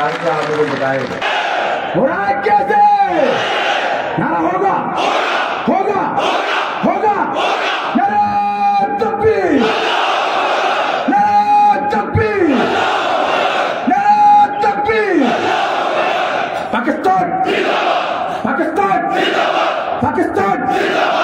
आसानी से आप लोगों को बताएगा। हो रहा है कैसे? नारा होगा होगा होगा। नारा तकबीर, नारा तकबीर, नारा तकबीर। पाकिस्तान पाकिस्तान पाकिस्तान